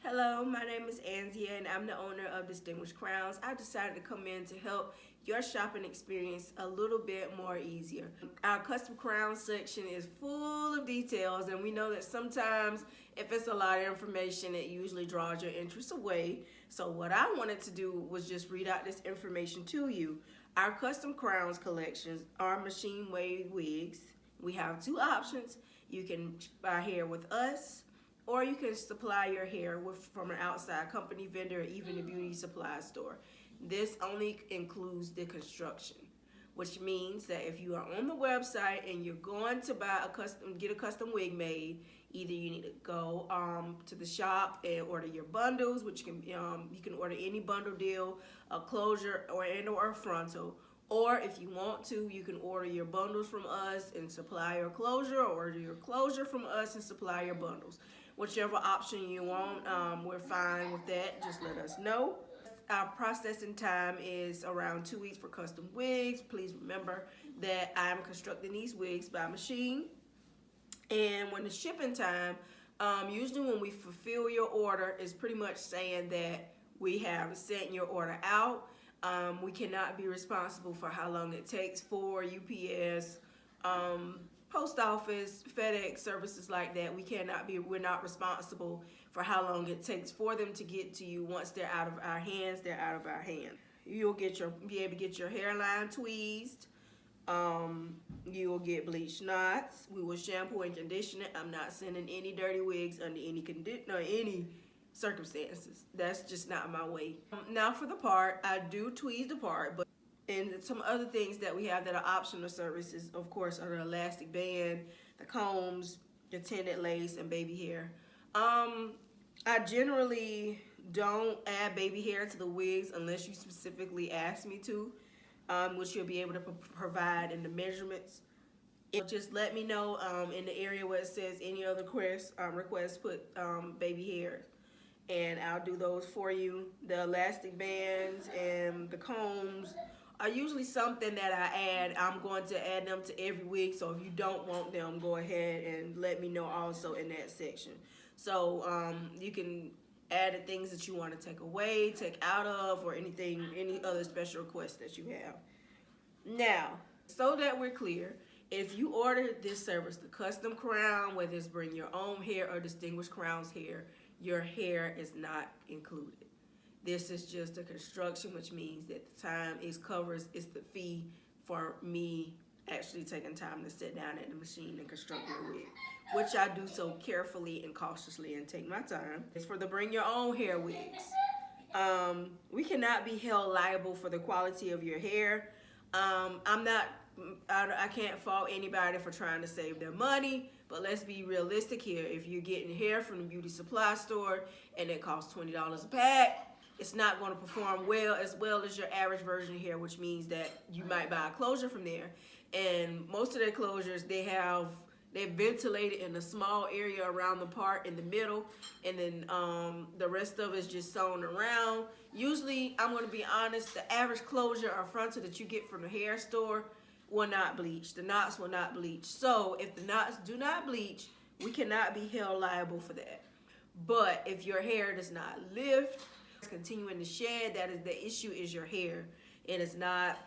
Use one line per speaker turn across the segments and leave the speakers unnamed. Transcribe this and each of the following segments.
Hello, my name is Anzia and I'm the owner of Distinguished Crowns. I decided to come in to help your shopping experience a little bit more easier. Our custom crown section is full of details, and we know that sometimes if it's a lot of information, it usually draws your interest away. So what I wanted to do was just read out this information to you. Our custom crowns collections are machine wave wigs. We have two options. You can buy hair with us, or you can supply your hair from an outside company, vendor, or even a beauty supply store. This only includes the construction, which means that if you are on the website and you're going to get a custom wig made, either you need to go to the shop and order your bundles, which can you can order any bundle deal, a closure or a frontal. Or if you want to, you can order your bundles from us and supply your closure, or order your closure from us and supply your bundles. Whichever option you want, we're fine with that. Just let us know. Our processing time is around 2 weeks for custom wigs. Please remember that I'm constructing these wigs by machine. And when the shipping time, usually when we fulfill your order, is pretty much saying that we have sent your order out. We cannot be responsible for how long it takes for UPS, post office, FedEx, services like that. We're not responsible for how long it takes for them to get to you. Once they're out of our hands, they're out of our hands. You'll be able to get your hairline tweezed. You will get bleach knots. We will shampoo and condition it. I'm not sending any dirty wigs under any circumstances. That's just not my way. Now for the part, I do tweeze the part, and some other things that we have that are optional services, of course, are the elastic band, the combs, the tinted lace, and baby hair. I generally don't add baby hair to the wigs unless you specifically ask me to, which you'll be able to provide in the measurements. Just let me know in the area where it says any other request put baby hair, and I'll do those for you. The elastic bands and the combs are usually something that I add. I'm going to add them to every wig, so if you don't want them, go ahead and let me know also in that section. So you can add the things that you want to take away, take out of, or any other special requests that you have. Now, so that we're clear, if you order this service, the custom crown, whether it's bring your own hair or Distinguished Crowns hair, your hair is not included. This is just a construction, which means that the time is the fee for me actually taking time to sit down at the machine and construct your wig, which I do so carefully and cautiously and take my time. It's for the bring your own hair wigs. We cannot be held liable for the quality of your hair. I can't fault anybody for trying to save their money, but let's be realistic here. If you're getting hair from the beauty supply store and it costs $20 a pack, it's not going to perform well as your average version of hair, which means that you might buy a closure from there. And most of their closures, they're ventilated in a small area around the part in the middle, and then the rest of it is just sewn around. Usually, I'm going to be honest, the average closure or frontal that you get from the hair store will not bleach. The knots will not bleach. So if the knots do not bleach, we cannot be held liable for that. But if your hair does not lift, continuing to shed, the issue is your hair. It is not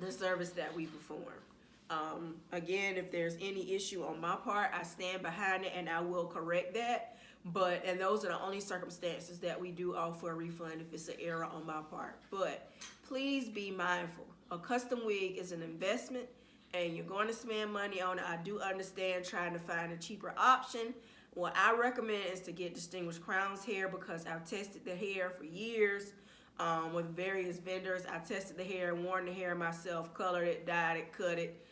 the service that we perform. Again, if there's any issue on my part, I stand behind it and I will correct that. And those are the only circumstances that we do offer a refund if it's an error on my part. But please be mindful. A custom wig is an investment and you're going to spend money on it. I do understand trying to find a cheaper option. What I recommend is to get Distinguished Crowns hair, because I've tested the hair for years with various vendors. I tested the hair, worn the hair myself, colored it, dyed it, cut it,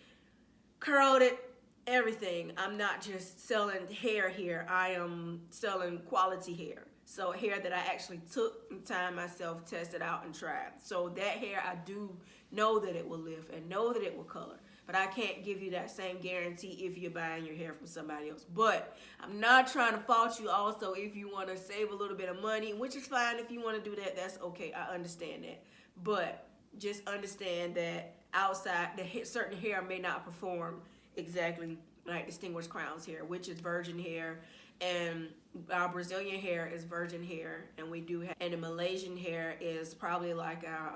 curled it, everything. I'm not just selling hair here. I am selling quality hair. So hair that I actually took the time myself, tested out, and tried. So that hair, I do know that it will lift and know that it will color. But I can't give you that same guarantee if you're buying your hair from somebody else. But I'm not trying to fault you also if you want to save a little bit of money, which is fine. If you want to do that, that's okay. I understand that. But just understand that outside, certain hair may not perform exactly like Distinguished Crowns hair, which is virgin hair, And our Brazilian hair is virgin hair, and we do have, and the Malaysian hair is probably like our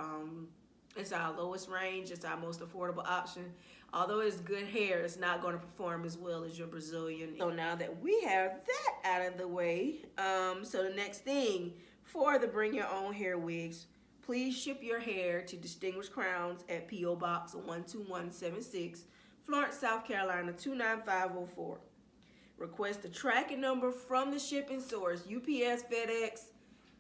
it's our lowest range. It's our most affordable option. Although it's good hair, it's not going to perform as well as your Brazilian. So now that we have that out of the way, so the next thing for the Bring Your Own Hair wigs, please ship your hair to Distinguished Crowns at P.O. Box 12176, Florence, South Carolina 29504. Request the tracking number from the shipping source, UPS, FedEx,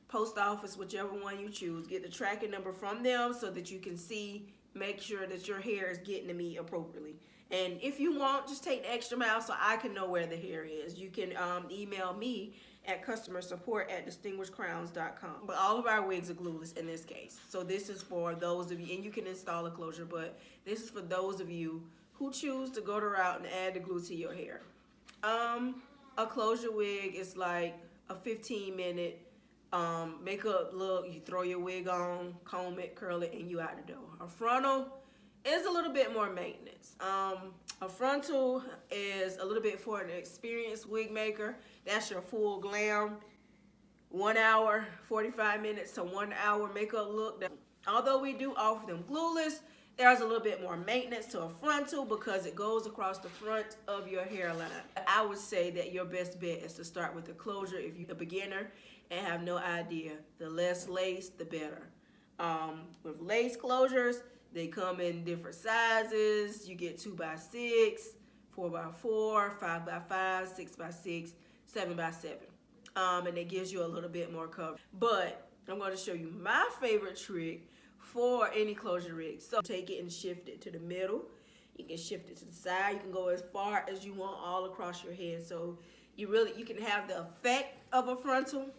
Post Office, whichever one you choose. Get the tracking number from them so that you can see, make sure that your hair is getting to me appropriately. And if you want, just take the extra mile so I can know where the hair is. You can email me at customersupport@distinguishedcrowns.com. But all of our wigs are glueless in this case. So this is for those of you, and you can install a closure, but this is for those of you who choose to go the route and add the glue to your hair. A closure wig is like a 15-minute makeup look. You throw your wig on, comb it, curl it, and you out the door. A frontal is a little bit more maintenance. A frontal is a little bit for an experienced wig maker. That's your full glam, 1 hour, 45 minutes to 1 hour makeup look. Although we do offer them glueless, there's a little bit more maintenance to a frontal because it goes across the front of your hairline. I would say that your best bet is to start with a closure if you're a beginner and have no idea. The less lace, the better. With lace closures, they come in different sizes. You get 2x6, 4x4, 5x5, 6x6, 7x7. And it gives you a little bit more coverage. But I'm going to show you my favorite trick for any closure rig. So take it and shift it to the middle. You can shift it to the side. You can go as far as you want all across your head. So you can have the effect of a frontal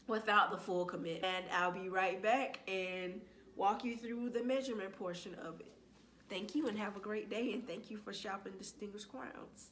without the full commit. And I'll be right back and walk you through the measurement portion of it. Thank you and have a great day, and thank you for shopping Distinguished Crowns.